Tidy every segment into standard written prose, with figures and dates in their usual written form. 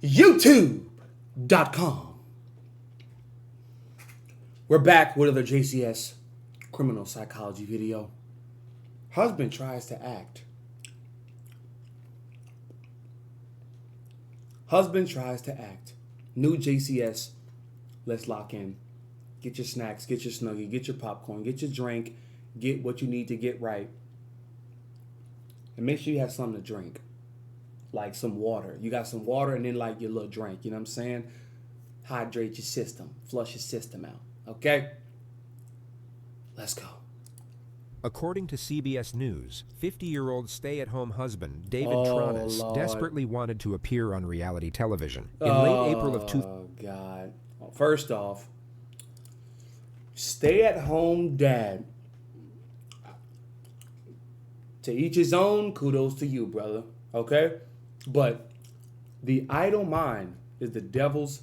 JCS.YouTube.com. We're back with another JCS criminal psychology video. Husband tries to act. Husband tries to act. New JCS. Let's lock in. Get your snacks, get your Snuggie, get your popcorn, get your drink, get what you need to get right. And make sure you have something to drink. Like some water. You got some water and then like your little drink. You know what I'm saying? Hydrate your system. Flush your system out. Okay? Let's go. According to CBS News, 50-year-old stay-at-home husband David Tronis desperately wanted to appear on reality television. In late April of Oh, God. Well, first off, stay-at-home dad. To each his own, kudos to you, brother. Okay? But the idle mind is the devil's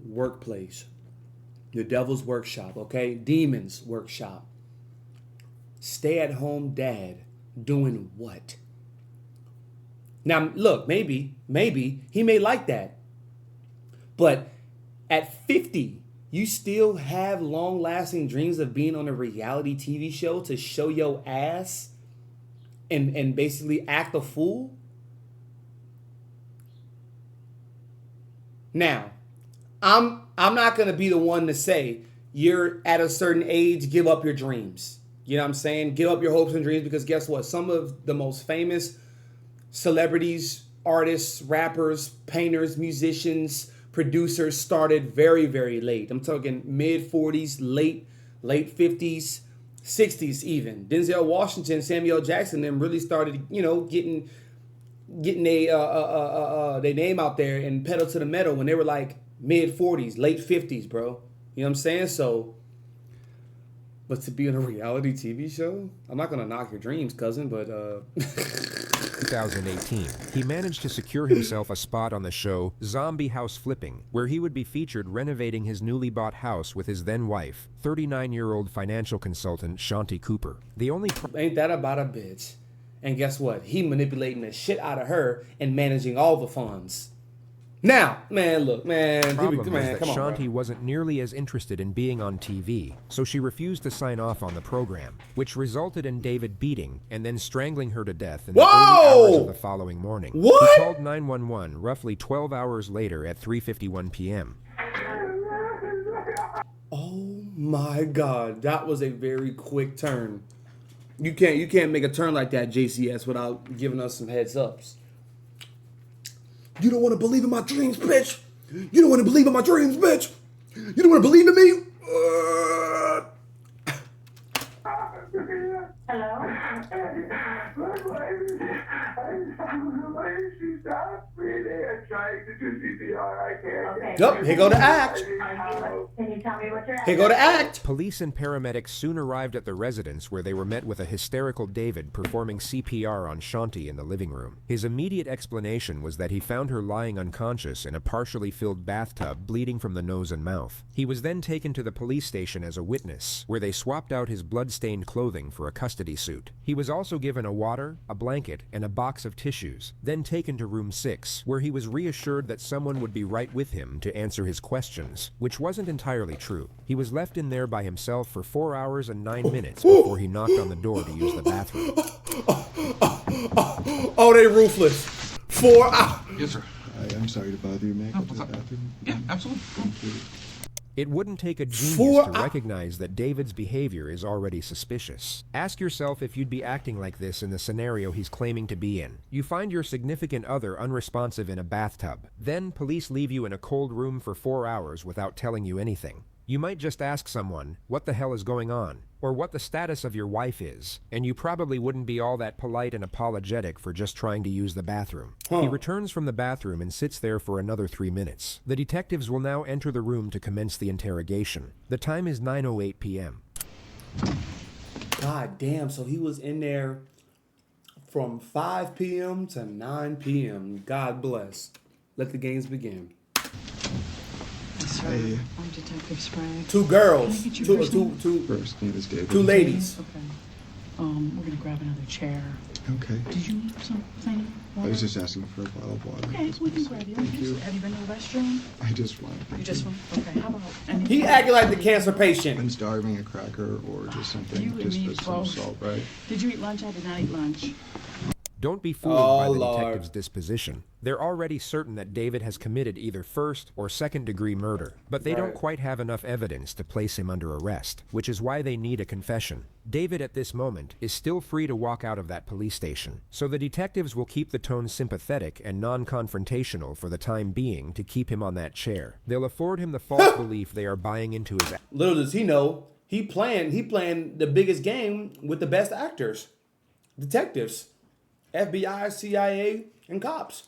workplace. The devil's workshop, okay? Demon's workshop. Stay-at-home dad doing what? Now, look, maybe he may like that. But at 50, you still have long-lasting dreams of being on a reality TV show to show your ass and basically act a fool? Now, I'm not going to be the one to say you're at a certain age, give up your dreams. You know what I'm saying? Give up your hopes and dreams, because guess what? Some of the most famous celebrities, artists, rappers, painters, musicians, producers started very, very late. I'm talking mid-40s, late 50s, 60s even. Denzel Washington, Samuel Jackson, them really started, getting their name out there and pedal to the metal when they were like mid-40s, late 50s, bro. You know what I'm saying? So, but to be on a reality TV show, I'm not going to knock your dreams, cousin, but 2018, he managed to secure himself a spot on the show Zombie House Flipping, where he would be featured renovating his newly bought house with his then wife, 39-year-old financial consultant Shanti Cooper. The only ain't that about a bitch? And guess what? He manipulating the shit out of her and managing all the funds. Now, man, look, man. problem was that come on, Shanti bro. wasn't nearly as interested in being on TV, so she refused to sign off on the program, which resulted in David beating and then strangling her to death in the early hours of the following morning. What? He called 911 roughly 12 hours later at 3:51 p.m. Oh my God, that was a very quick turn. You can't make a turn like that, JCS, without giving us some heads ups. You don't want to believe in my dreams, bitch. You don't want to believe in my dreams, bitch. You don't want to believe in me. Hello? She stopped breathing and trying to do CPR. I can't. Okay. Yep, here go the act. Can you tell me what you're at? Here go the act. Police and paramedics soon arrived at the residence, where they were met with a hysterical David performing CPR on Shanti in the living room. His immediate explanation was that he found her lying unconscious in a partially filled bathtub, bleeding from the nose and mouth. He was then taken to the police station as a witness, where they swapped out his blood-stained clothing for a custody suit. He was also given a water, a blanket, and a box of tissues, then taken to room 6, where he was reassured that someone would be right with him to answer his questions, which wasn't entirely true. He was left in there by himself for 4 hours and 9 minutes before he knocked on the door to use the bathroom. Oh, they ruthless. 4 hours. Yes, sir. I'm sorry to bother you. May I go to the what's up? bathroom? Yeah, absolutely. Thank you. It wouldn't take a genius 4 to recognize that David's behavior is already suspicious. Ask yourself if you'd be acting like this in the scenario he's claiming to be in. You find your significant other unresponsive in a bathtub. Then police leave you in a cold room for 4 hours without telling you anything. You might just ask someone, what the hell is going on? Or what the status of your wife is, and you probably wouldn't be all that polite and apologetic for just trying to use the bathroom. He returns from the bathroom and sits there for another 3 minutes. The detectives will now enter the room to commence the interrogation. The time is 9:08 p.m. God damn, so he was in there from 5 p.m. to 9 p.m. God bless. Let the games begin. Hey. I'm Detective Sprague. 2 girls. Can I get your Two first name? First name is David. 2 ladies. Okay. We're gonna grab another chair. Okay. Did you need something? I was just asking for a bottle of water. Okay, we can grab you. Thank you. Have you been to the restroom? I just want. You just want, okay, how about anything? He acting like the cancer patient. I'm starving, a cracker or just something. You and Just me with some both. salt, right? Did you eat lunch? I did not eat lunch. Don't be fooled Oh, by the Lord. detective's disposition. They're already certain that David has committed either first or second-degree murder, but they don't Right. quite have enough evidence to place him under arrest, which is why they need a confession. David, at this moment, is still free to walk out of that police station, so the detectives will keep the tone sympathetic and non-confrontational for the time being to keep him on that chair. They'll afford him the false belief they are buying into his... Little does he know, he playing the biggest game with the best actors, detectives, FBI, CIA, and cops.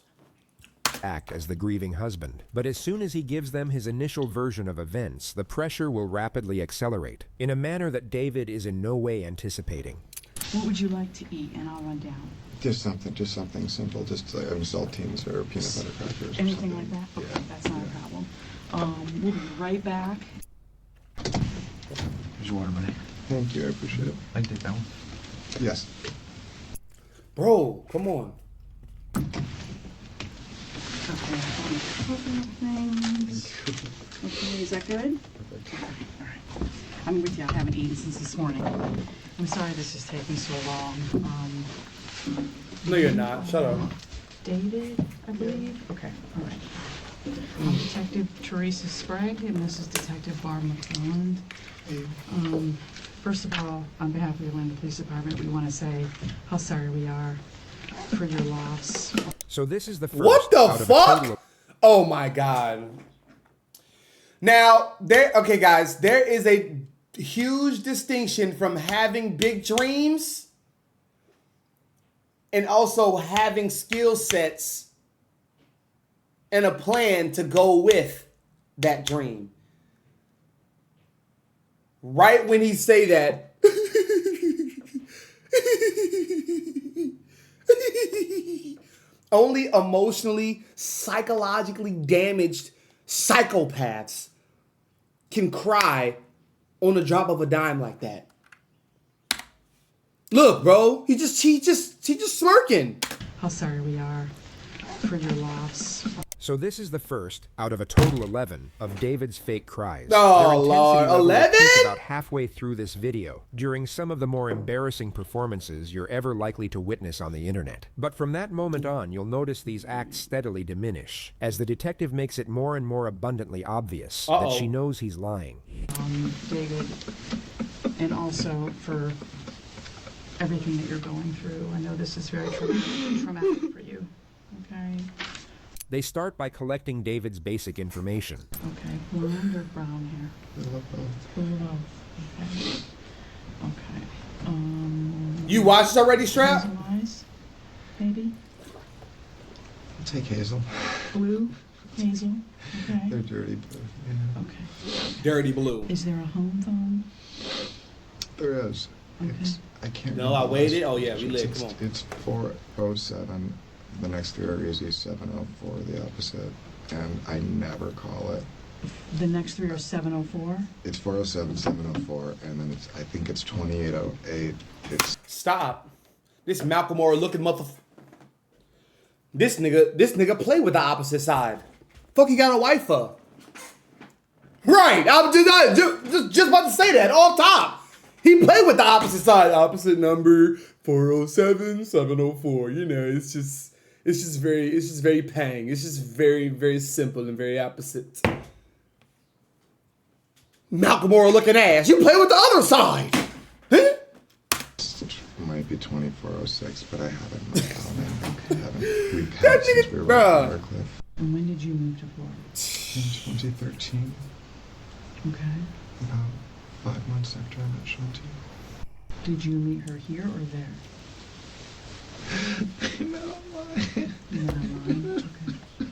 act as the grieving husband. But as soon as he gives them his initial version of events, the pressure will rapidly accelerate, in a manner that David is in no way anticipating. What would you like to eat? And I'll run down. Just something simple. Just like saltines or peanut butter crackers. Anything or like something. that? Okay, Yeah. that's not a problem. We'll be right back. Here's your water, buddy. Thank you. I appreciate it. I can take that one. Yes. Bro, come on. Okay, coconut things. Okay, is that good? Okay, all right. I'm with you. I haven't eaten since this morning. I'm sorry this is taking so long. No, you're not. Shut up. David, I believe? Okay, all right. I'm Detective Teresa Sprague, and this is Detective Barb McClelland. First of all, on behalf of the Atlanta Police Department, we want to say how sorry we are for your loss. So this is the first What the out of a total fuck? of- Oh my god. Now, okay, guys, there is a huge distinction from having big dreams and also having skill sets and a plan to go with that dream. Right when he say that, only emotionally, psychologically damaged psychopaths can cry on the drop of a dime like that. Look, bro, he just smirking. How sorry we are for your loss. So this is the first out of a total 11 of David's fake cries. Oh, Their intensity Lord, level will 11? peak about halfway through this video, during some of the more embarrassing performances you're ever likely to witness on the internet. But from that moment on, you'll notice these acts steadily diminish, as the detective makes it more and more abundantly obvious that she knows he's lying. David, and also for everything that you're going through. I know this is very traumatic for you, okay? They start by collecting David's basic information. Okay, blonde or brown hair? Blue. Okay. Okay. You watched already, Strap? Hazel eyes, maybe? I'll take hazel. Blue, hazel, okay? They're dirty, but yeah. Okay. Dirty blue. Is there a home phone? There is. Okay. I can't. No, remember I waited. last- Oh, yeah, we lit. Come on. It's 407. The next three are easy. 704, the opposite. And I never call it. The next three are 704? It's 407, 704, and then I think it's 2808. It's Stop. This Malcolm Moore looking This nigga play with the opposite side. Fuck, he got a wife for. Right. I'm just about to say that off top. He played with the opposite side. Opposite number 407, 704. You know, it's just very pang. It's just very, very simple and very opposite. Malcolm Moore looking ass. You play with the other side. Huh? it might be 2406, but I haven't. I haven't. We've That had since nigga- we were bruh. in Faircliff. And when did you move to Florida? In 2013, Okay. about 5 months after I met Shanti. Did you meet her here or there? No, why? Not online. Okay.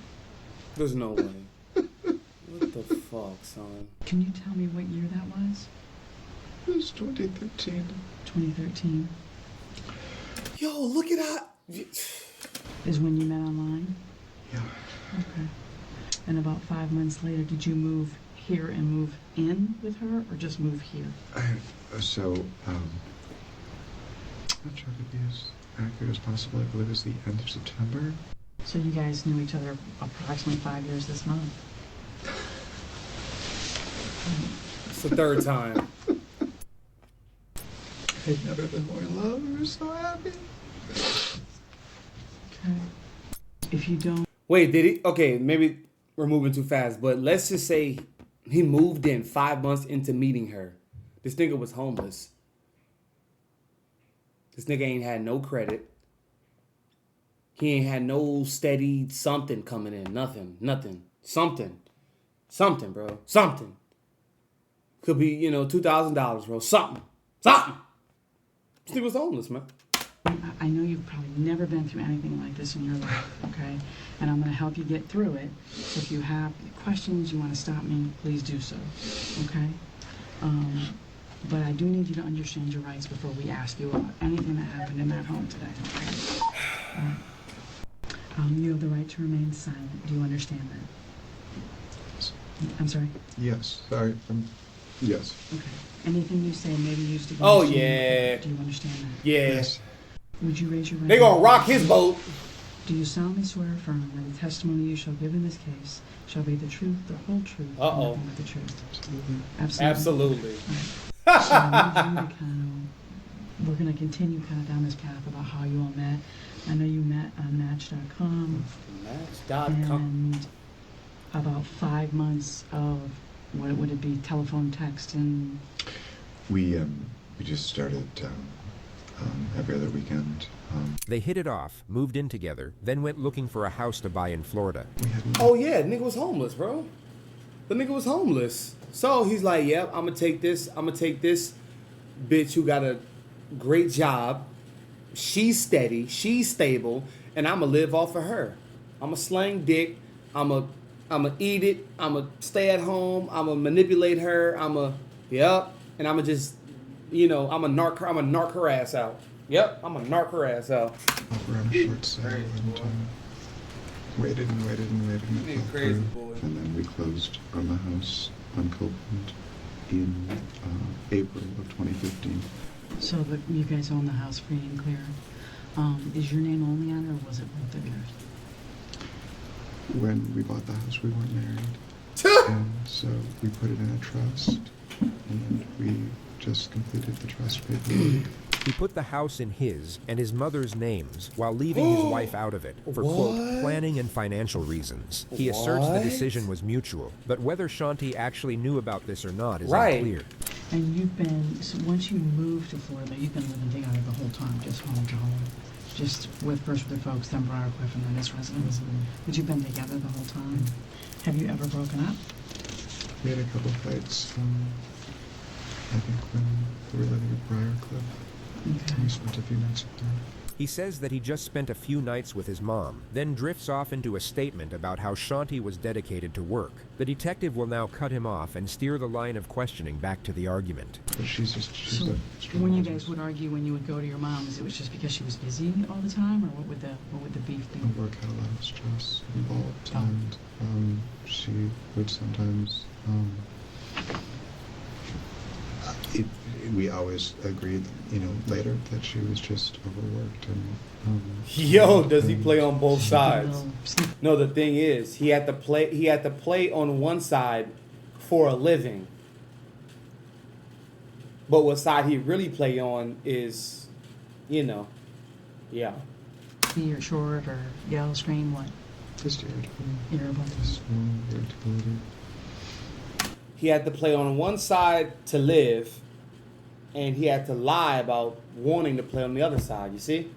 There's no way. What the fuck, son? Can you tell me what year that was? It was 2013. 2013 Yo, look at that. is when you met online? Yeah. Okay. And about 5 months later, did you move here and move in with her, or just move here? I'll try to be as accurate as possible. I believe it's the end of September. So you guys knew each other approximately 5 years this month. It's the third time. I've never been more in love. I'm so happy. Okay. If you don't... Wait, did he? Okay, maybe we're moving too fast, but let's just say he moved in 5 months into meeting her. This nigga was homeless. This nigga ain't had no credit. He ain't had no steady something coming in. Nothing. Something, bro. Something. Could be, $2,000, bro. Something. This nigga was homeless, man. I know you've probably never been through anything like this in your life, okay? And I'm going to help you get through it. If you have questions, you want to stop me, please do so, okay? But I do need you to understand your rights before we ask you about anything that happened in that home today, okay? You have the right to remain silent. Do you understand that? I'm sorry? Yes. Sorry. Yes. Okay. Anything you say may be used against Oh, you. yeah. Do you understand that? Yeah. Yes. Would you raise your right They gonna hand? rock his boat. Do you solemnly swear or affirm that the testimony you shall give in this case shall be the truth, the whole truth, and Uh-oh. nothing but the truth? Absolutely. Absolutely. So I need you to we're going to continue down this path about how you all met. I know you met on Match.com. Match.com. And about 5 months of, what would it be, telephone, text, and... We just started every other weekend. They hit it off, moved in together, then went looking for a house to buy in Florida. Oh, yeah. Nigga was homeless, bro. The nigga was homeless. So he's like, yep, I'm going to take this bitch who got a great job. She's steady. She's stable. And I'm going to live off of her. I'm going to slang dick. I'm going to eat it. I'm going to stay at home. I'm going to manipulate her. And I'm going to just, I'm going to narc her ass out. Yep, I'm going to narc her ass out. We're on a short sale and waited and waited and waited. And it fell Crazy through. boy. And then we closed on the house on Copeland in April of 2015. So you guys own the house free and clear. Is your name only on it, or was it both of yours? When we bought the house, we weren't married. And so we put it in a trust, and we just completed the trust paperwork. He put the house in his and his mother's names while leaving his wife out of it for, quote, planning and financial reasons. He asserts the decision was mutual, but whether Shanti actually knew about this or not is unclear. And so once you moved to Florida, you've been living together the whole time, just home to home, just first with the folks, then Briarcliff, and then this residence. But you've been together the whole time. Have you ever broken up? We had a couple fights, I think when we were living at Briarcliff. Okay. We spent a few nights up there. He says that he just spent a few nights with his mom, then drifts off into a statement about how Shanti was dedicated to work. The detective will now cut him off and steer the line of questioning back to the argument. But she's So a strong when you woman. guys would argue when you would go to your mom's, it was just because she was busy all the time, or what would the beef be? Her work had a lot of stress involved, Oh. and she would sometimes. We always agreed, later that she was just overworked and. Yo, does he play on both A sides? little sneak- No, the thing is, he had to play on one side for a living. But what side he really play on is, yeah. Be or short or yell, scream, what? Just irritable. Irritable. Just irritability. He had to play on one side to live, and he had to lie about wanting to play on the other side, you see?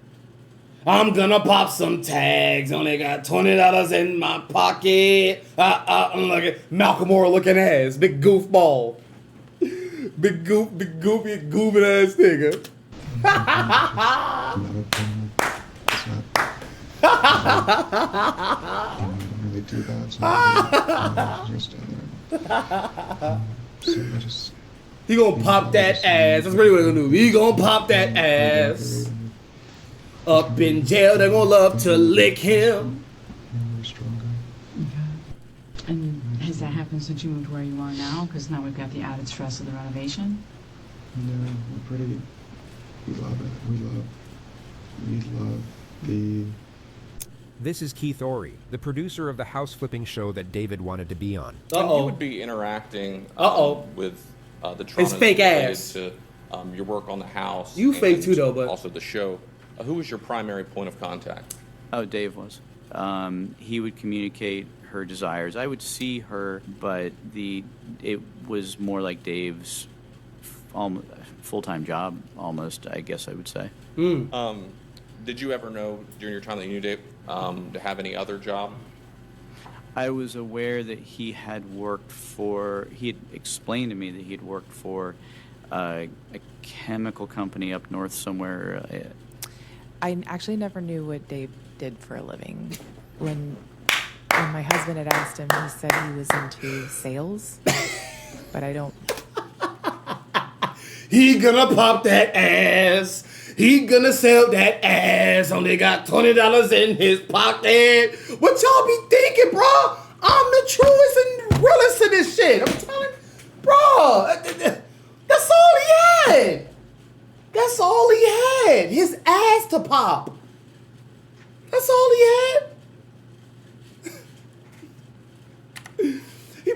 I'm gonna pop some tags, only got $20 in my pocket. Look at Malcolm Moore looking ass, big goofball. Big goofy ass nigga. Never been it's not. I don't really do that. It's not really, just so I just. He gonna pop that ass. That's really what he gonna do. He gonna pop that ass. Up in jail, they're gonna love to lick him. We're stronger. Okay. And has that happened since you moved where you are now? Because now we've got the added stress of the renovation. No, we're pretty. We love it. We love We love the... This is Keith Ory, the producer of the house flipping show that David wanted to be on. When you would be interacting with the His fake related ass. to your work on the house. You fake and too, though, but also the show. Who was your primary point of contact? Oh, Dave was. He would communicate her desires. I would see her, but it was more like Dave's full-time job, almost, I guess I would say. Did you ever know during your time that you knew Dave to have any other job? I was aware that he had explained to me that he had worked for a chemical company up north somewhere. I actually never knew what Dave did for a living. When my husband had asked him, he said he was into sales, but I don't. He gonna pop that ass. He gonna sell that ass. Only got $20 in his pocket. What y'all be thinking, bro? I'm the truest and realest in this shit. I'm telling, bro. That's all he had. That's all he had. His ass to pop. That's all he had. He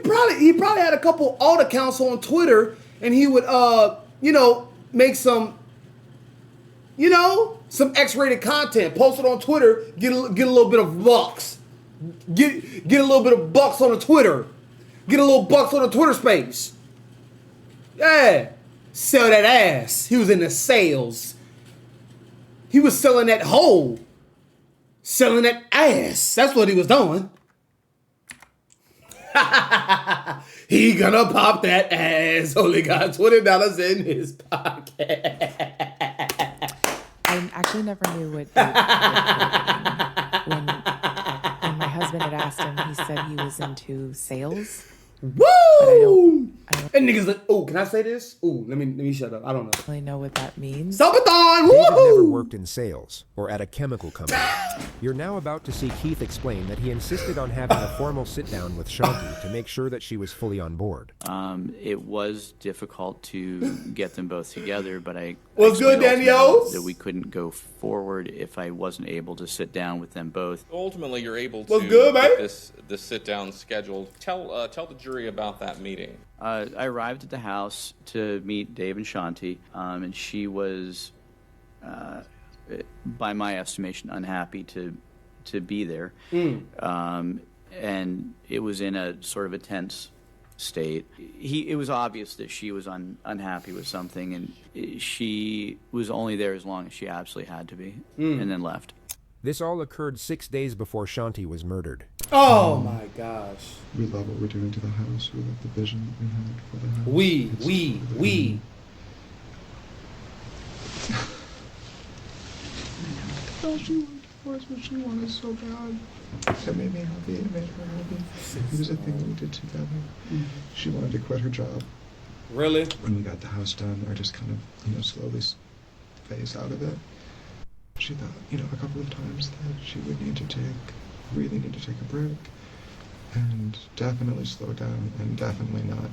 probably had a couple alt accounts on Twitter, and he would make some X-rated content, post it on Twitter, get a little bit of bucks. Get a little bit of bucks on the Twitter. Get a little bucks on the Twitter space. Yeah. Sell that ass. He was in the sales. He was selling that hole. Selling that ass. That's what he was doing. He gonna pop that ass. Only got $20 in his pocket. I actually never knew what Dave did for a living. When my husband had asked him, he said he was into sales. Woo! And niggas like, oh, can I say this? Ooh, let me shut up. I don't know. Really know what that means. Subathon! David never Woohoo! worked in sales or at a chemical company. You're now about to see Keith explain that he insisted on having a formal sit-down with Shanti to make sure that she was fully on board. It was difficult to get them both together, but I What's good, explained Danielle? ultimately that we couldn't go forward if I wasn't able to sit down with them both. Ultimately, you're able to What's good, get man? this sit-down scheduled. Tell the jury about that meeting. I arrived at the house to meet Dave and Shanti, and she was, by my estimation, unhappy to be there. And it was in a sort of a tense state. It was obvious that she was unhappy with something, and she was only there as long as she absolutely had to be, and then left. This all occurred 6 days before Shanti was murdered. Oh my gosh. We love what we're doing to the house. We love the vision that we had for the house. We. Oh, she wanted divorce, but she wanted so bad. It made me happy. It made her happy. It was a thing that we did together. She wanted to quit her job. Really? When we got the house done, or just kind of, slowly phase out of it. She thought, a couple of times that she would really need to take a break, and definitely slow down, and definitely not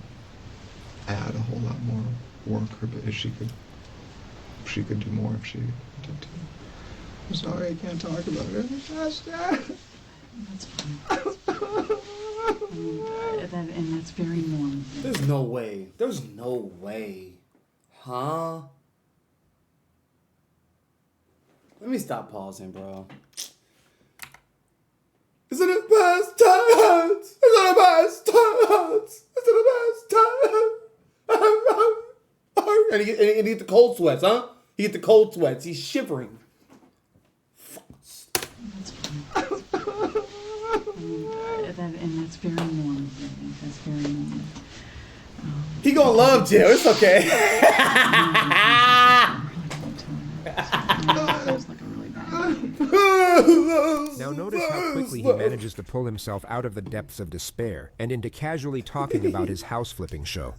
add a whole lot more work. But she could do more if she wanted to. I'm sorry, I can't talk about it any faster. That's fine. And that's very normal. There's no way. There's no way. Huh? Let me stop pausing, bro. It's in the best times. It's in the best times. It's in the best times. And he get the cold sweats, huh? He get the cold sweats. He's shivering. That's fine. And that's very normal. That's very normal. He gonna love jail. It's okay. Now notice how quickly he manages to pull himself out of the depths of despair and into casually talking about his house flipping show.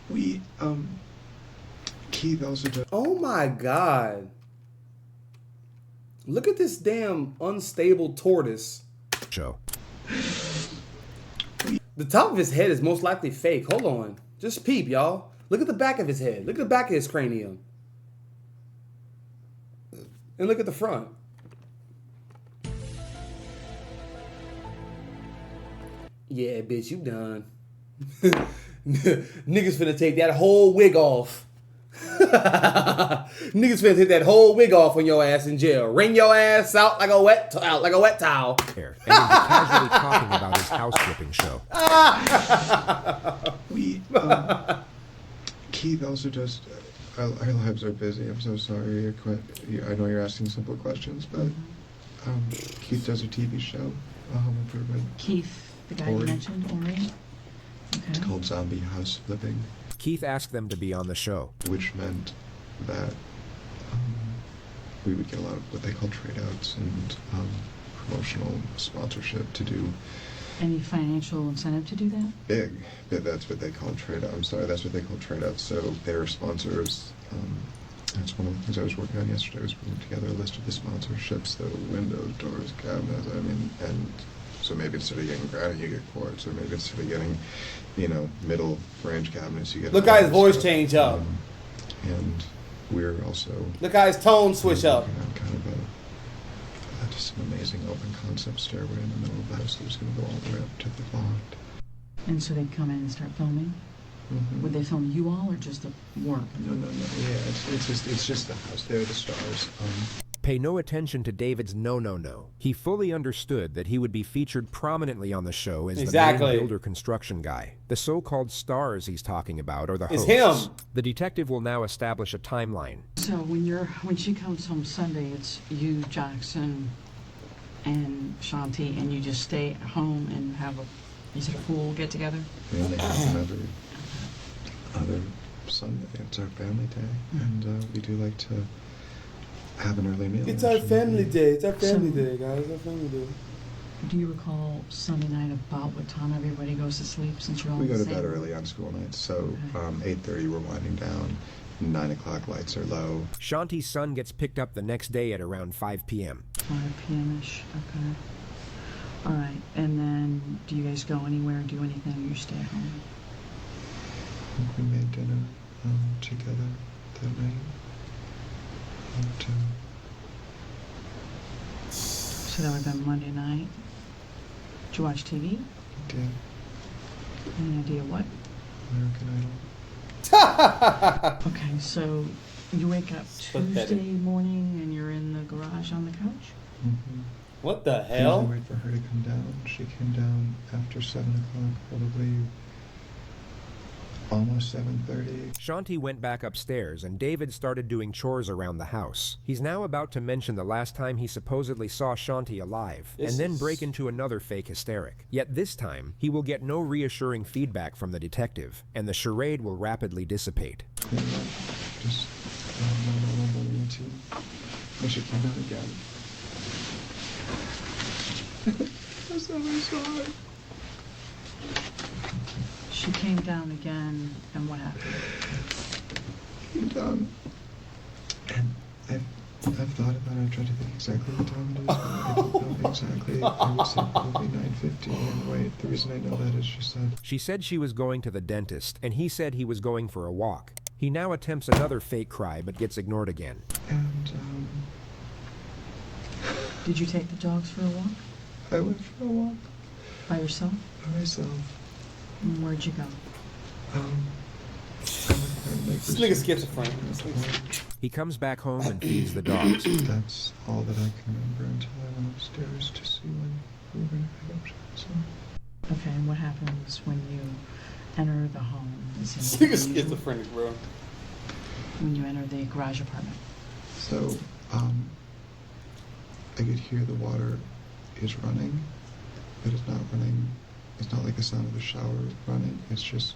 We, Keith also did. Oh my God. Look at this damn unstable tortoise. Show. The top of his head is most likely fake. Hold on. Just peep, y'all. Look at the back of his head. Look at the back of his cranium. And look at the front. Yeah, bitch, you done. Niggas finna take that whole wig off. Niggas finna take that whole wig off on your ass in jail. Wring your ass out like a wet towel. And into casually talking about his house flipping show. Keith also just, our lives are busy. I'm so sorry. I know you're asking simple questions, but Keith does a TV show. Home Improvement. Keith, the guy you mentioned, Ori? Okay. It's called Zombie House Flipping. Keith asked them to be on the show, which meant that we would get a lot of what they call trade-outs and promotional sponsorship to do. Any financial incentive to do that? Big. That's what they call trade-out. I'm sorry, that's what they call trade-outs. So their sponsors, that's one of the things I was working on yesterday, was putting together a list of the sponsorships, the windows, doors, cabinets, and so maybe instead of getting granite, you get quartz, or maybe instead of getting, middle range cabinets, you get. Look how his voice change up. And we're also. Look how his tone switch up. Kind of just an amazing open concept stairway in the middle of the house that's going to go all the way up to the loft. And so they'd come in and start filming? Mm-hmm. Would they film you all or just the work? No. Yeah, it's just the house. They're the stars. Pay no attention to David's no. He fully understood that he would be featured prominently on the show as the main builder construction guy. The so-called stars he's talking about are the hosts. It's him. The detective will now establish a timeline. So when she comes home Sunday, it's you, Jackson, and Shanti, and you just stay at home and have is it a pool get together? We only have another Sunday. It's our family day, and we do like to have an early meal. It's our family day. It's our family day, guys. It's our family day. Do you recall Sunday night about what time everybody goes to sleep since you're all We go to the same bed room? early on school nights, so 8:30 we're winding down. 9 o'clock lights are low. Shanti's son gets picked up the next day at around 5 p.m. 5 p.m.-ish, okay. All right, and then do you guys go anywhere, do anything, or you stay at home? I think we made dinner together that night. And, So that would have been Monday night. Did you watch TV? we did Any idea what? American Idol. Okay, so you wake up Tuesday morning and you're in the garage on the couch? Mm-hmm. What the Usually hell? wait for her to come down. She came down after 7 o'clock, probably almost 7:30. Shanti went back upstairs and David started doing chores around the house. He's now about to mention the last time he supposedly saw Shanti alive, and then break into another fake hysteric. Yet this time, he will get no reassuring feedback from the detective, and the charade will rapidly dissipate. Clean up, just normal routine. And she came down again. That's how I saw it. She came down again, and what happened? Came down, and I've thought about it. I tried to think exactly what time it is, but I don't know exactly. I would say probably 9:50. And wait, the reason I know that is she said she was going to the dentist, and he said he was going for a walk. He now attempts another fake cry, but gets ignored again. And Did you take the dogs for a walk? I went for a walk By yourself? by myself. And where'd you go? I went This nigga schizophrenic. He comes back home and feeds the dogs. That's all that I can remember until I went upstairs to see when we were going to pick up Johnson. Okay, and what happens when you enter the home? Is This it nigga's unusual schizophrenic, bro. when you enter the garage apartment? So, I could hear the water is running, but it's not running. It's not like the sound of the shower running. It's just,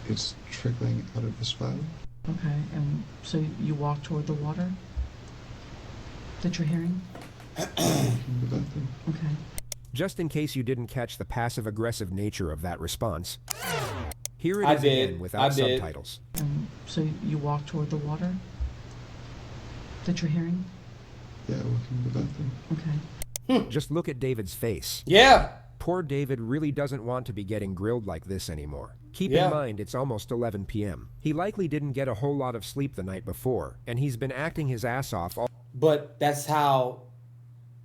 it's trickling out of the spout. Okay, and so you walk toward the water that you're hearing? The bathroom. Okay. Just in case you didn't catch the passive-aggressive nature of that response, here it I is did. again without I did. subtitles. So you walk toward the water that you're hearing? Yeah, I walked into the bathroom. Okay. Just look at David's face. Yeah. Poor David really doesn't want to be getting grilled like this anymore. Keep Yeah. in mind it's almost 11 p.m. He likely didn't get a whole lot of sleep the night before, and he's been acting his ass off all. But that's how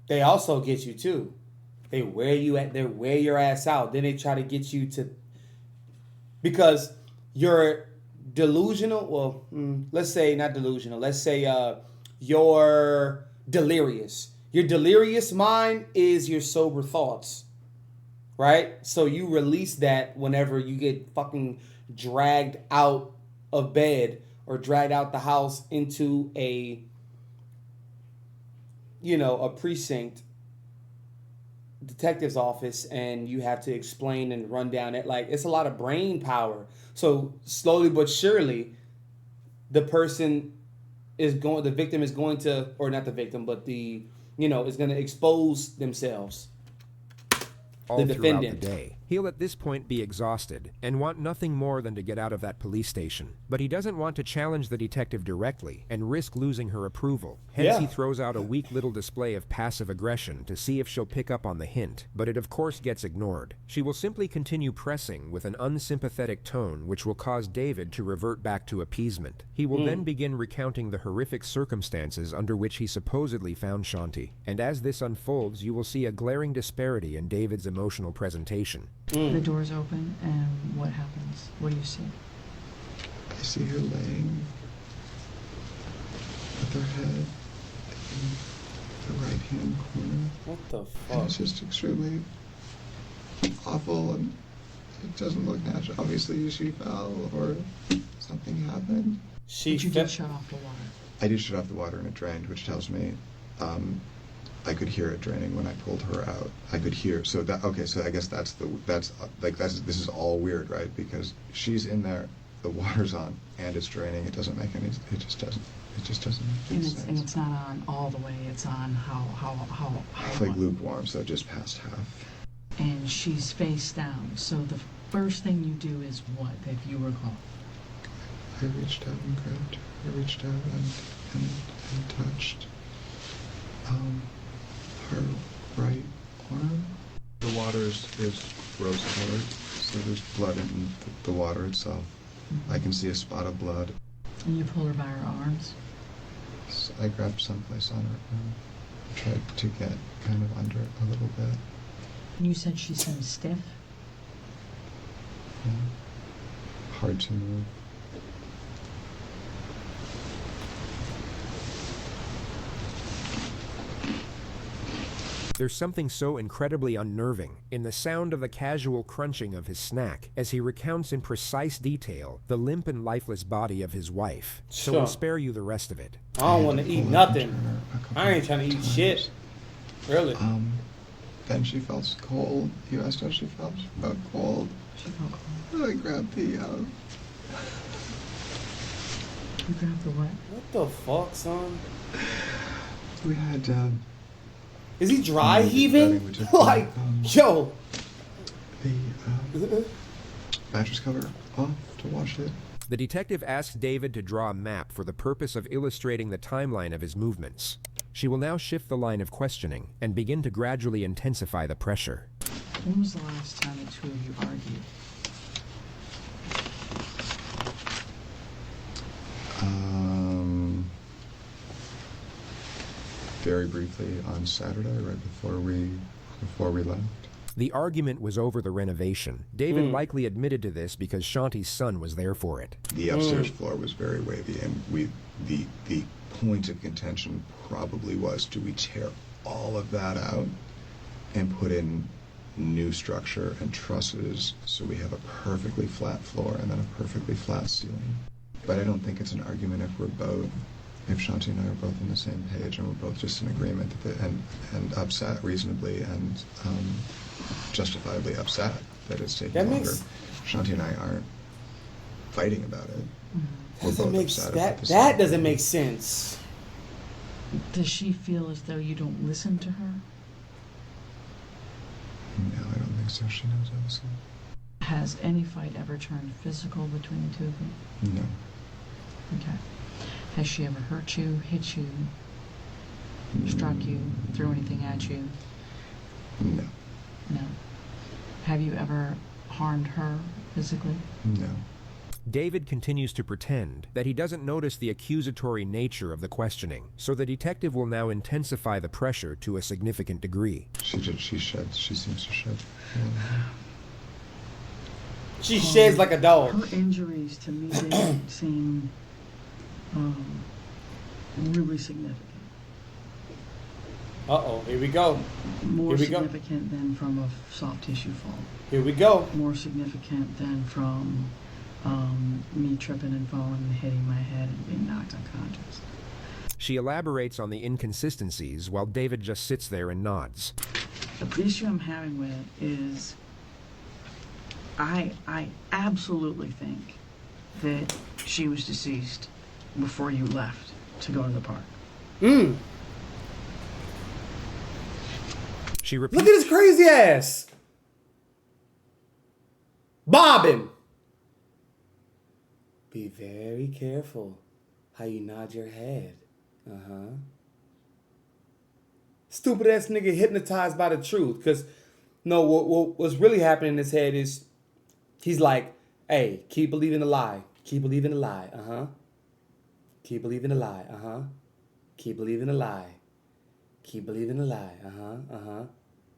they also get you too. They wear your ass out. Then they try to get you to, because you're delusional. Well, let's say not delusional. Let's say you're delirious. Your delirious mind is your sober thoughts, right? So you release that whenever you get fucking dragged out of bed or dragged out the house into a precinct detective's office, and you have to explain and run down it. Like, it's a lot of brain power. So slowly but surely, the victim is going to, or not the victim, but is going to expose themselves. All The throughout the defendant. day. He'll at this point be exhausted and want nothing more than to get out of that police station. But he doesn't want to challenge the detective directly and risk losing her approval. Hence, Yeah. he throws out a weak little display of passive aggression to see if she'll pick up on the hint. But it of course gets ignored. She will simply continue pressing with an unsympathetic tone, which will cause David to revert back to appeasement. He will then begin recounting the horrific circumstances under which he supposedly found Shanti. And as this unfolds, you will see a glaring disparity in David's emotional presentation. The doors open, and what happens? What do you see? I see her laying with her head in the right-hand corner. What the And fuck? it's just extremely awful, and it doesn't look natural. Obviously, she fell or something happened. But you did shut off the water. I did shut off the water and it drained, which tells me I could hear it draining when I pulled her out. I could hear. So I guess this is all weird, right? Because she's in there, the water's on, and it's draining. It doesn't make any. It just doesn't make sense. And it's not on all the way. It's on how Like lukewarm, so just past half. And she's face down. So the first thing you do is what, if you recall? I reached out and grabbed her. I reached out and touched her right arm. The water is rose colored, so there's blood in the water itself. I can see a spot of blood. And you pull her by her arms. So I grabbed someplace on her arm, tried to get kind of under it a little bit. And you said she seemed stiff. Yeah. Hard to move. There's something so incredibly unnerving in the sound of the casual crunching of his snack as he recounts in precise detail the limp and lifeless body of his wife. So we'll spare you the rest of it. I don't want to eat nothing. I ain't trying to eat shit. Really? Then she felt cold. You asked how she felt. She felt cold. She felt cold. I grabbed the, You grabbed the what? What the fuck, son? we had, Is he dry heaving? we took Like, yo. the mattress cover off to wash it. The detective asks David to draw a map for the purpose of illustrating the timeline of his movements. She will now shift the line of questioning and begin to gradually intensify the pressure. When was the last time the two of you argued? Very briefly on Saturday, right before we left. The argument was over the renovation. David likely admitted to this because Shanti's son was there for it. The upstairs floor was very wavy, and the point of contention probably was, do we tear all of that out and put in new structure and trusses so we have a perfectly flat floor and then a perfectly flat ceiling? But I don't think it's an argument if Shanti and I are both on the same page and we're both just in agreement and upset reasonably and justifiably upset that it's taking longer. Shanti and I aren't fighting about it. We're both upset about the same That thing. doesn't make sense. Does she feel as though you don't listen to her? No, I don't think so. She knows I listen. Has any fight ever turned physical between the two of you? No. Okay. Has she ever hurt you, hit you, struck you, threw anything at you? No. No. Have you ever harmed her physically? No. David continues to pretend that he doesn't notice the accusatory nature of the questioning, so the detective will now intensify the pressure to a significant degree. She sheds. She seems to shed. She sheds like a dog. Her injuries to me didn't seem really significant. Uh-oh, here we go. More Here we go. significant than from a soft tissue fall. Here we go. More significant than from me tripping and falling and hitting my head and being knocked unconscious. She elaborates on the inconsistencies while David just sits there and nods. The issue I'm having with it is I absolutely think that she was deceased before you left to go to the park. She Look repeats at his crazy ass. Bobbing. Be very careful how you nod your head. Uh-huh. Stupid ass nigga hypnotized by the truth. Because, no, what's really happening in his head is he's like, hey, keep believing the lie. Keep believing the lie. Uh-huh. Keep believing the lie. Uh-huh. Keep believing the lie. Keep believing the lie. Uh-huh. Uh-huh.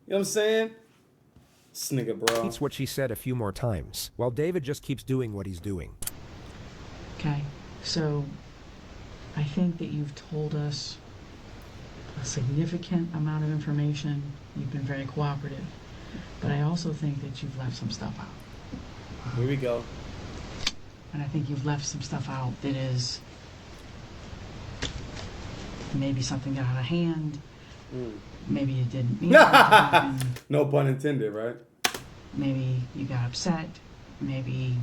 You know what I'm saying? This nigga, bro. repeats what she said a few more times, while David just keeps doing what he's doing. Okay, so I think that you've told us a significant amount of information. You've been very cooperative. But I also think that you've left some stuff out. Here we go. And I think you've left some stuff out that is maybe something got out of hand. Maybe it didn't mean for it to happen. No pun intended, right? Maybe you got upset. Maybe...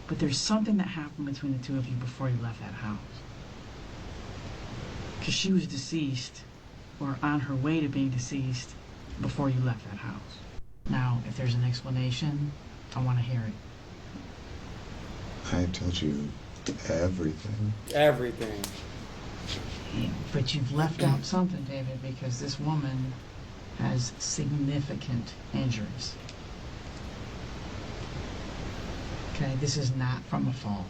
But there's something that happened between the two of you before you left that house. Because she was deceased, or on her way to being deceased, before you left that house. Now, if there's an explanation, I want to hear it. I told you everything. Everything. Yeah, but you've left out something, David, because this woman has significant injuries. Okay, this is not from a fall.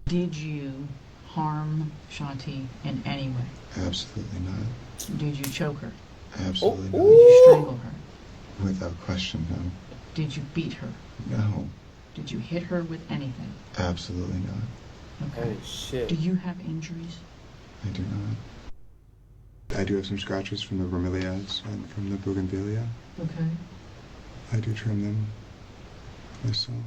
Did you harm Shanti in any way? Absolutely not. Did you choke her? Absolutely Did not. you strangle her? Without question, no. Did you beat her? No. Did you hit her with anything? Absolutely not. Okay. Oh, shit. Do you have injuries? I do not. I do have some scratches from the bromeliads and from the bougainvillea. Okay. I do trim them myself.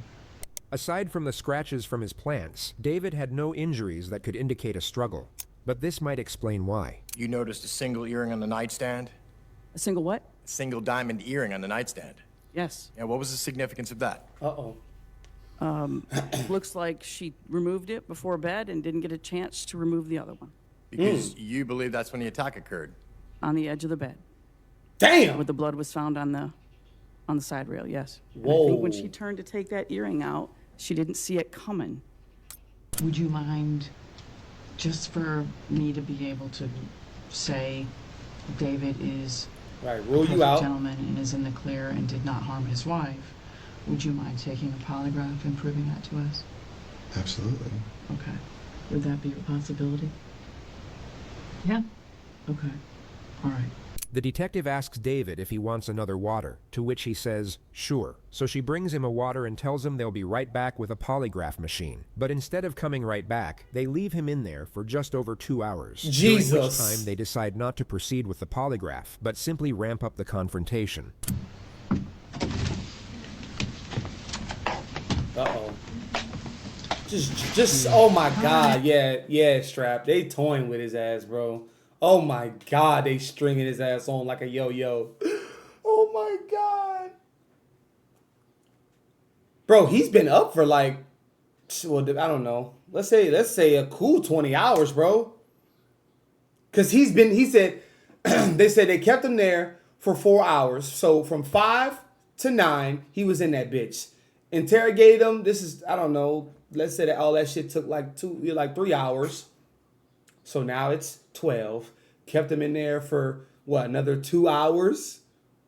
Aside from the scratches from his plants, David had no injuries that could indicate a struggle. But this might explain why. You noticed a single earring on the nightstand? A single what? A single diamond earring on the nightstand. Yes. Yeah, what was the significance of that? Uh-oh. Looks like she removed it before bed and didn't get a chance to remove the other one. Because you believe that's when the attack occurred. On the edge of the bed. Damn! Where the blood was found on the side rail, yes. And Whoa. I think when she turned to take that earring out, she didn't see it coming. Would you mind, just for me to be able to say David is Right, a rule perfect you out. gentleman and is in the clear and did not harm his wife, would you mind taking a polygraph and proving that to us? Absolutely. Okay. Would that be a possibility? Yeah. Okay. All right. The detective asks David if he wants another water, to which he says, sure. So she brings him a water and tells him they'll be right back with a polygraph machine. But instead of coming right back, they leave him in there for just over 2 hours. During which Jesus. time they decide not to proceed with the polygraph, but simply ramp up the confrontation. Uh-oh. Just, oh my God, yeah, Strap. They toying with his ass, bro. Oh my God, they stringing his ass on like a yo-yo. Oh my God. Bro, he's been up for like, well, I don't know. Let's say a cool 20 hours, bro. Cause he said, they said they kept him there for 4 hours. So from 5 to 9, he was in that bitch. Interrogate him. This is, I don't know. Let's say that all that shit took like 3 hours. So now it's 12. Kept him in there for what, another 2 hours?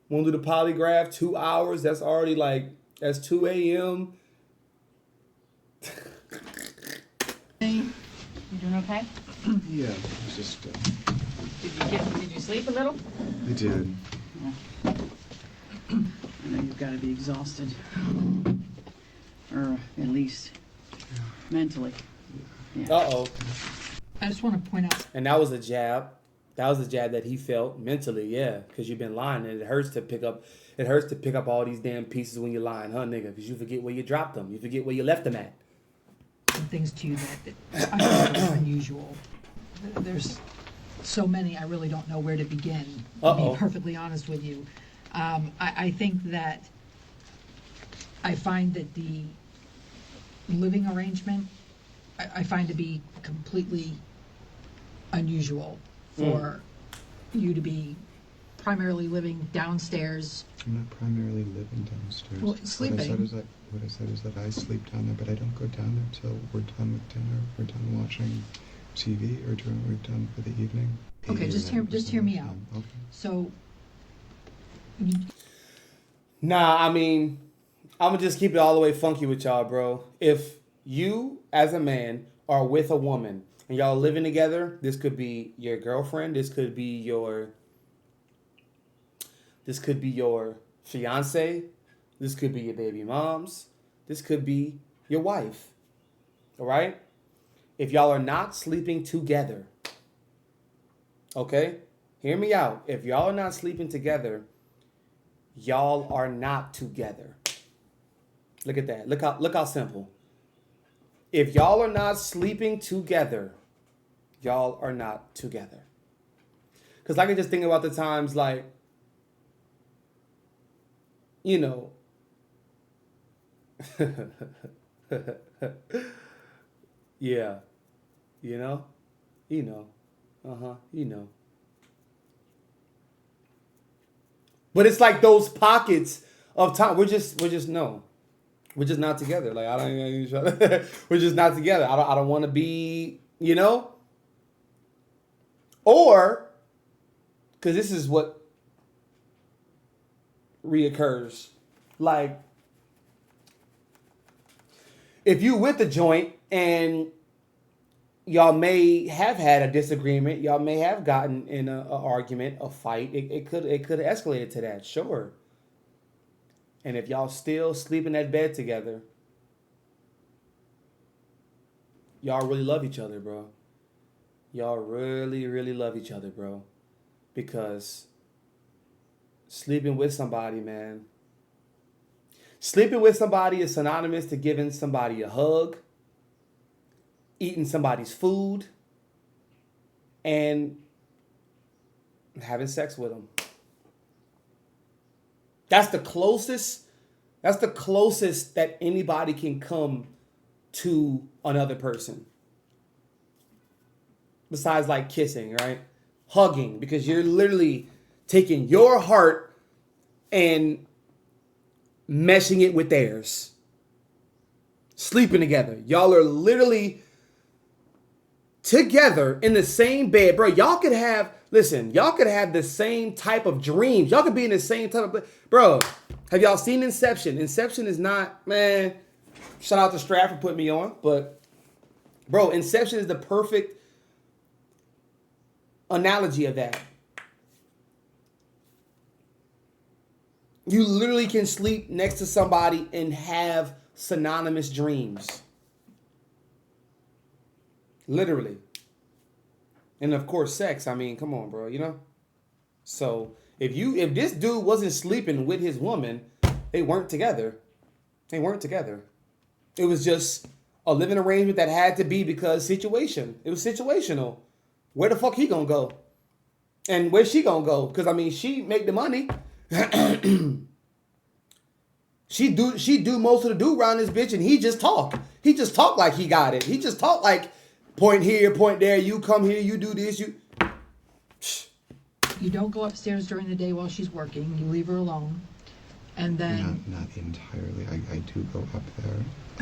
Want to do the polygraph, 2 hours. That's already like, that's 2 a.m. You doing okay? Yeah, it was just, Did you sleep a little? I did. I know you've got to be exhausted. Or at least mentally. Yeah. Uh-oh. I just want to point out, And that was a jab. That was a jab that he felt mentally, yeah. Because you've been lying, and it hurts to pick up all these damn pieces when you're lying, huh, nigga? Because you forget where you dropped them. You forget where you left them at. some things to you that I find are unusual. There's so many, I really don't know where to begin, to Uh-oh. be perfectly honest with you. I think that I find that the living arrangement, I find to be completely unusual for you to be primarily living downstairs. I'm not primarily living downstairs. Well, sleeping. What I said is that I sleep down there, but I don't go down there till we're done with dinner, we're done watching TV, or we're done for the evening. Okay, just hear me out. Okay. So, Nah, I mean, I'm going to just keep it all the way funky with y'all, bro. If you, as a man, are with a woman, and y'all living together, this could be your girlfriend, this could be your fiance, this could be your baby moms, this could be your wife. All right? If y'all are not sleeping together, okay? Hear me out. If y'all are not sleeping together, y'all are not together. Look at that. Look how simple. If y'all are not sleeping together, y'all are not together. Because I can just think about the times like, you know, yeah, you know, But it's like those pockets of time. We're just no. We're just not together. Like I don't. We're just not together. I don't want to be. You know. Or, because this is what reoccurs. Like, if you with the joint and y'all may have had a disagreement, y'all may have gotten in an argument, a fight. It could have escalated to that, sure. And if y'all still sleep in that bed together, y'all really love each other, bro. Y'all really, really love each other, bro. Because sleeping with somebody, man. Sleeping with somebody is synonymous to giving somebody a hug, eating somebody's food, and having sex with them. That's the closest that anybody can come to another person. Besides like kissing, right? Hugging, because you're literally taking your heart and meshing it with theirs. Sleeping together. Y'all are literally together in the same bed. Bro, y'all could have the same type of dreams. Y'all could be in the same type of... Bro, have y'all seen Inception? Inception is not... Man, shout out to Strat for putting me on. But, bro, Inception is the perfect analogy of that. You literally can sleep next to somebody and have synonymous dreams. Literally. And of course, sex. I mean, come on, bro, you know? So, if this dude wasn't sleeping with his woman, they weren't together. They weren't together. It was just a living arrangement that had to be because situation. It was situational. Where the fuck he gonna go? And where she gonna go? Because, I mean, she make the money. She do most of the do around this bitch, and he just talk. He just talk like he got it. He just talk like point here, point there. You come here, you do this. you don't go upstairs during the day while she's working. You leave her alone. And then, Not entirely. I do go up there.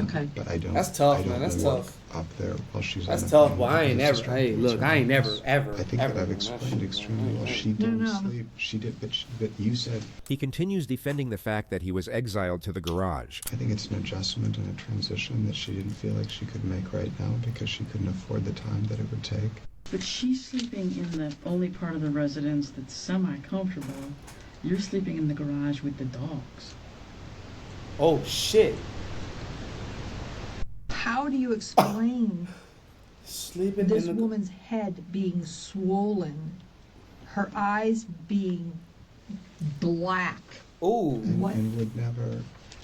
Okay. But I don't. That's tough, I don't man. That's walk tough. up there while she's That's on the tough. phone Well, I ain't because never. it's Hey, distracting look, to I ain't her never, eyes. ever, I think ever that I've doing that explained shit, extremely man. well. She No, didn't no. sleep. She did, but you said. He continues defending the fact that he was exiled to the garage. I think it's an adjustment and a transition that she didn't feel like she could make right now because she couldn't afford the time that it would take. But she's sleeping in the only part of the residence that's semi-comfortable. You're sleeping in the garage with the dogs. Oh shit. how do you explain Sleeping this in the... woman's head being swollen, her eyes being black? Ooh. What? And would never,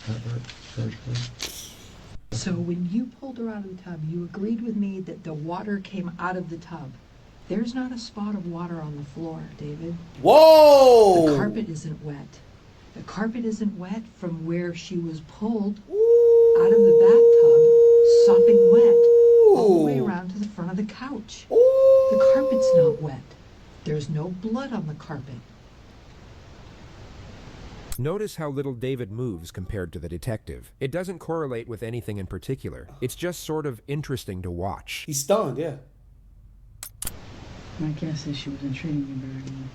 ever hurt her. So when you pulled her out of the tub, you agreed with me that the water came out of the tub. There's not a spot of water on the floor, David. Whoa! The carpet isn't wet. The carpet isn't wet from where she was pulled out of the bathtub, sopping wet, all the way around to the front of the couch. The carpet's not wet. There's no blood on the carpet. Notice how little David moves compared to the detective. It doesn't correlate with anything in particular. It's just sort of interesting to watch. He's stunned, yeah. My guess is she wasn't treating you very well.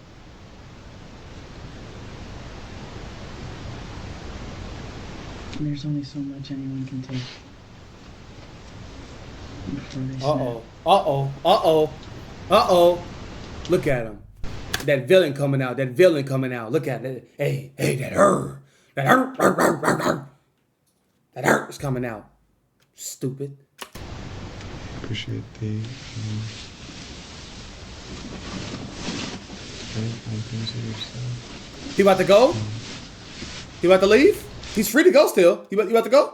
And there's only so much anyone can take before they snap. Uh-oh. Uh-oh. Uh-oh. Uh-oh. Look at him. That villain coming out. That villain coming out. Look at it. Hey, that her. That her. That her is coming out. Stupid. Appreciate the very kind things that you've said. He about to go? He about to leave? He's free to go still. You about to go?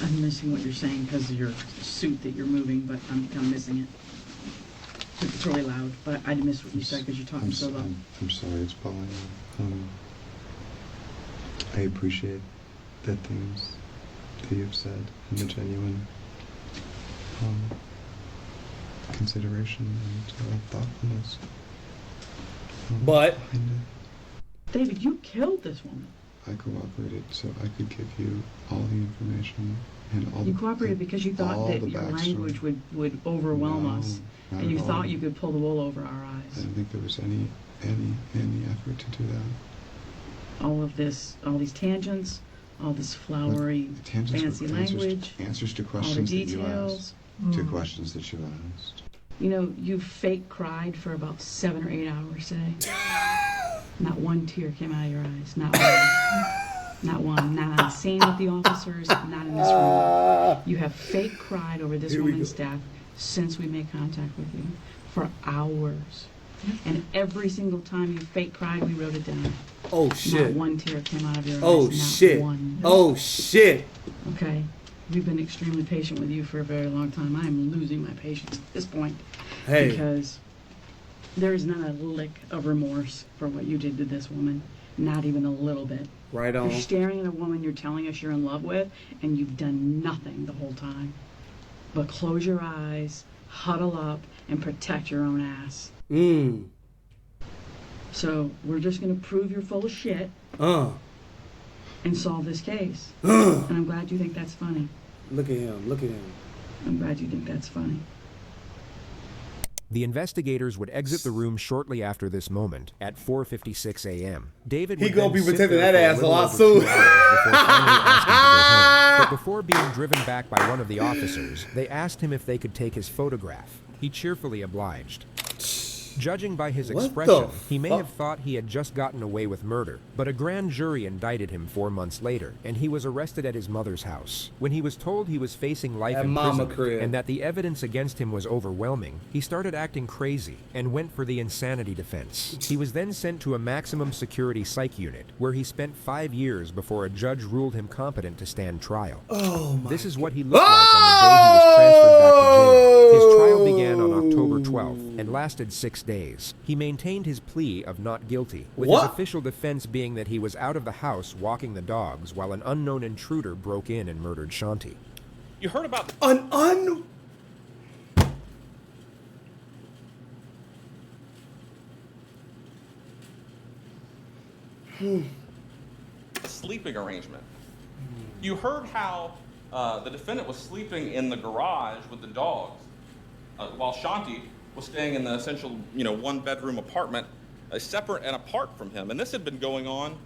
I'm missing what you're saying because of your suit that you're moving, but I'm missing it. It's really loud, but I missed what you said because you're talking so loud. I'm sorry, it's Paul. I appreciate the things that you've said and the genuine consideration and thoughtfulness. But behind it. David, you killed this woman. I cooperated so I could give you all the information and all. You cooperated because you thought that your language would overwhelm us, and you thought you could pull the wool over our I eyes. don't think there was any effort to do that. All of this, all these tangents, all this flowery, The tangents fancy were language, answers to all the questions that you details. asked. To questions that you asked. You know, you fake cried for about 7 or 8 hours today. Not one tear came out of your eyes. Not one. Not one. Not on scene with the officers. Not in this room. You have fake cried over this woman's death since we made contact with you for hours. And every single time you fake cried, we wrote it down. oh shit. Not one tear came out of your eyes. Oh not shit. One. Oh shit. Okay. We've been extremely patient with you for a very long time. I am losing my patience at this point. Hey. Because there is not a lick of remorse for what you did to this woman. Not even a little bit. Right on. You're staring at a woman you're telling us you're in love with, and you've done nothing the whole time. But close your eyes, huddle up, and protect your own ass. So we're just going to prove you're full of shit and solve this case. And I'm glad you think that's funny. Look at him. Look at him. I'm glad you think that's funny. The investigators would exit the room shortly after this moment at 4:56 a.m. David He would gonna then be sit protecting there that for ass a little lot over soon. 2 hours before finally asking to go home. But before being driven back by one of the officers, they asked him if they could take his photograph. He cheerfully obliged. Judging by his What expression, the he may fuck? have thought he had just gotten away with murder, but a grand jury indicted him 4 months later, and he was arrested at his mother's house. When he was told he was facing life At mama imprisonment crib. and that the evidence against him was overwhelming, he started acting crazy and went for the insanity defense. He was then sent to a maximum security psych unit, where he spent 5 years before a judge ruled him competent to stand trial. Oh my. This is what he looked like on the day he was transferred back to jail. His trial began on October 12th and lasted 6 days. He maintained his plea of not guilty, with his official defense being that he was out of the house walking the dogs while an unknown intruder broke in and murdered Shanti. You heard about A sleeping arrangement. You heard how the defendant was sleeping in the garage with the dogs, while Shanti was staying in the essential, one-bedroom apartment, separate and apart from him. And this had been going on,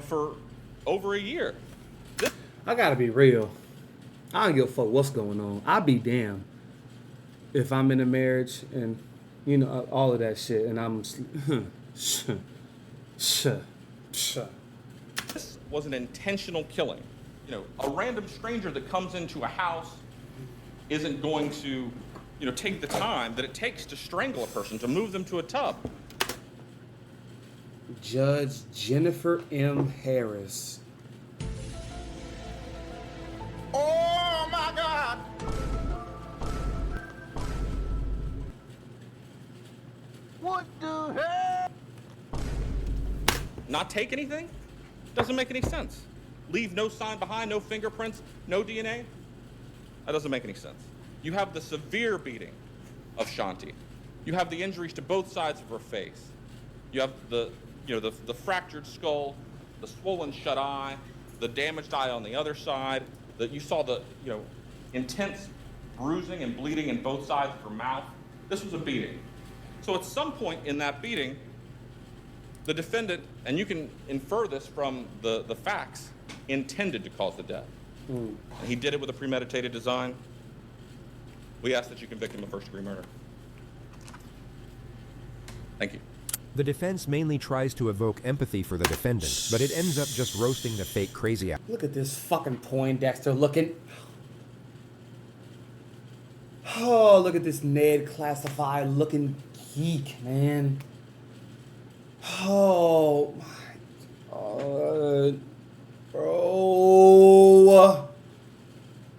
for over a year. I gotta be real. I don't give a fuck what's going on. I'd be damned if I'm in a marriage and, all of that shit, and I'm... This was an intentional killing. A random stranger that comes into a house isn't going to, take the time that it takes to strangle a person, to move them to a tub. Judge Jennifer M. Harris. Oh my God! What the hell? Not take anything? Doesn't make any sense. Leave no sign behind, no fingerprints, no DNA? That doesn't make any sense. You have the severe beating of Shanti. You have the injuries to both sides of her face. You have the fractured skull, the swollen shut eye, the damaged eye on the other side. You saw the, intense bruising and bleeding in both sides of her mouth. This was a beating. So at some point in that beating, the defendant, and you can infer this from the facts, intended to cause the death. And he did it with a premeditated design. We ask that you convict him of first-degree murder. Thank you. The defense mainly tries to evoke empathy for the defendant, but it ends up just roasting the fake crazy out. Look at this fucking Poindexter looking. Oh, look at this Ned classified looking geek, man. Oh my God. Bro.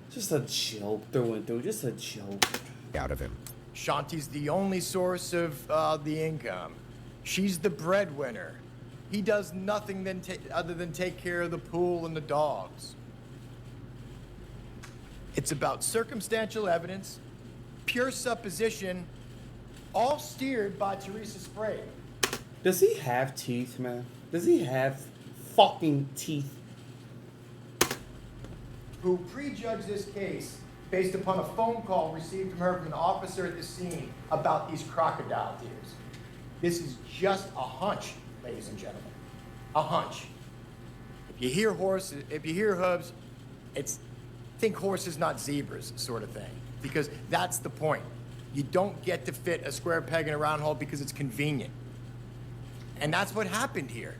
Just a joke through and through. Just a joke. Out of him. Shanti's the only source of the income. She's the breadwinner. He does nothing other than take care of the pool and the dogs. It's about circumstantial evidence, pure supposition, all steered by Teresa Sprague. Does he have teeth, man? Does he have fucking teeth? Who prejudged this case based upon a phone call received from her from an officer at the scene about these crocodile tears. This is just a hunch, ladies and gentlemen. A hunch. If you hear horses, if you hear hooves, think horses, not zebras, sort of thing. Because that's the point. You don't get to fit a square peg in a round hole because it's convenient. And that's what happened here.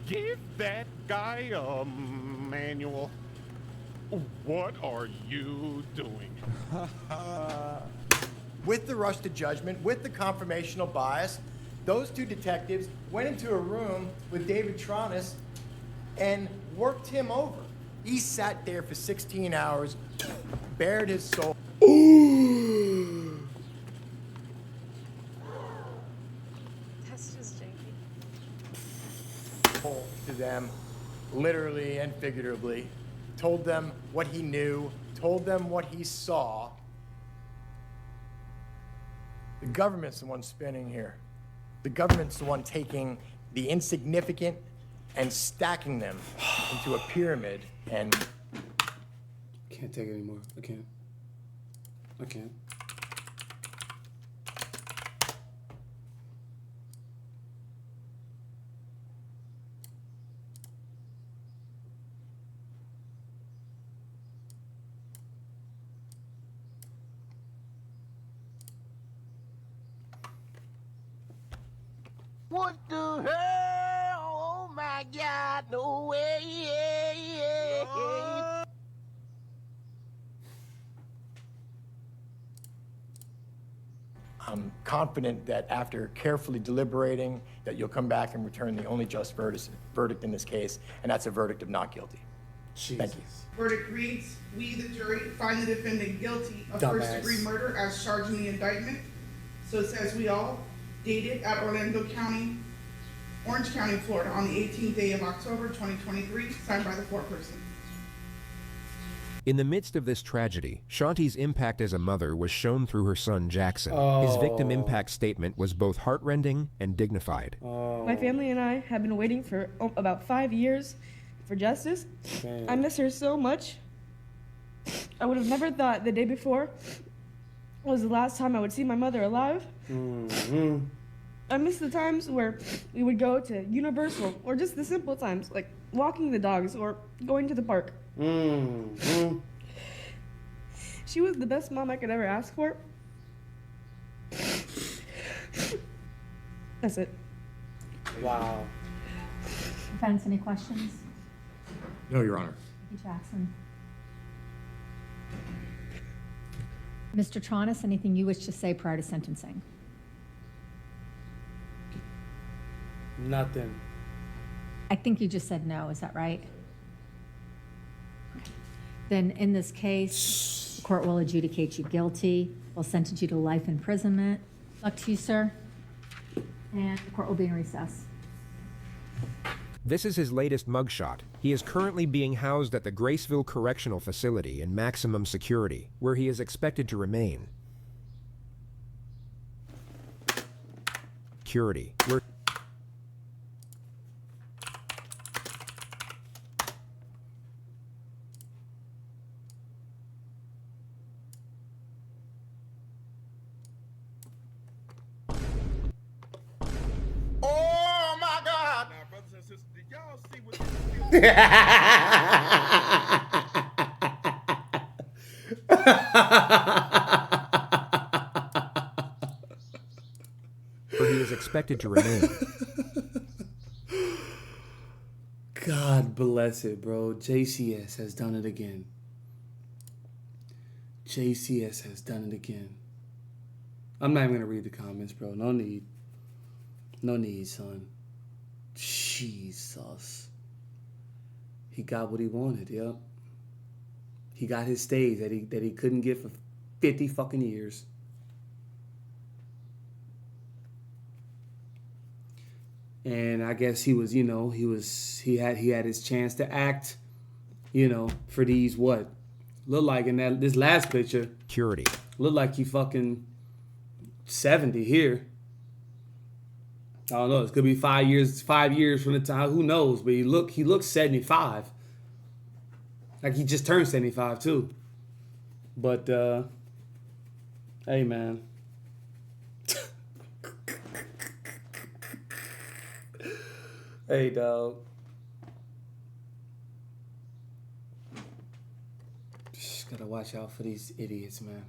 Give that guy a manual. What are you doing? With the rush to judgment, with the confirmational bias, those two detectives went into a room with David Tronis and worked him over. He sat there for 16 hours, bared his soul. That's just janky. To them, literally and figuratively, told them what he knew, told them what he saw. The government's the one spinning here. The government's the one taking the insignificant and stacking them into a pyramid and... Can't take it anymore. I can't. I can't. What the hell? Oh my God, no way. I'm confident that after carefully deliberating, that you'll come back and return the only just verdict in this case, and that's a verdict of not guilty. Jesus. Thank you. Verdict reads, we, the jury, find the defendant guilty of Dumbass. first-degree murder as charged in the indictment. So it says we all, dated at Orlando County Orange County, Florida, on the 18th day of October 2023, signed by the foreperson. In the midst of this tragedy, Shanti's impact as a mother was shown through her son Jackson. His victim impact statement was both heartrending and dignified. My family and I have been waiting for about 5 years for justice. Damn. I miss her so much. I would have never thought the day before was the last time I would see my mother alive. Mm-hmm. I miss the times where we would go to Universal, or just the simple times, like walking the dogs or going to the park. Mm-hmm. She was the best mom I could ever ask for. That's it. Wow. Defense, any questions? No, Your Honor. Thank you, Jackson. Mr. Tronis, anything you wish to say prior to sentencing? Nothing. I think you just said no, is that right? Okay. Then in this case, the court will adjudicate you guilty, will sentence you to life imprisonment. Luck to you, sir. And the court will be in recess. This is his latest mugshot. He is currently being housed at the Graceville Correctional Facility in maximum security, where he is expected to remain. Security. Oh my God! Now, brothers and sisters, did y'all see what Where he is expected to remain. God bless it, bro. JCS has done it again. JCS has done it again. I'm not even going to read the comments, bro. No need. No need, son. Jesus. He got what he wanted, yep. He got his stage that he couldn't get for 50 fucking years. And I guess he was, he had his chance to act, for these what? Look like in this last picture. Security. Look like he fucking 70 here. I don't know. It could be 5 years from the time. Who knows? But he looks 75. Like he just turned 75 too. But hey man. Hey dog. Just gotta watch out for these idiots, man.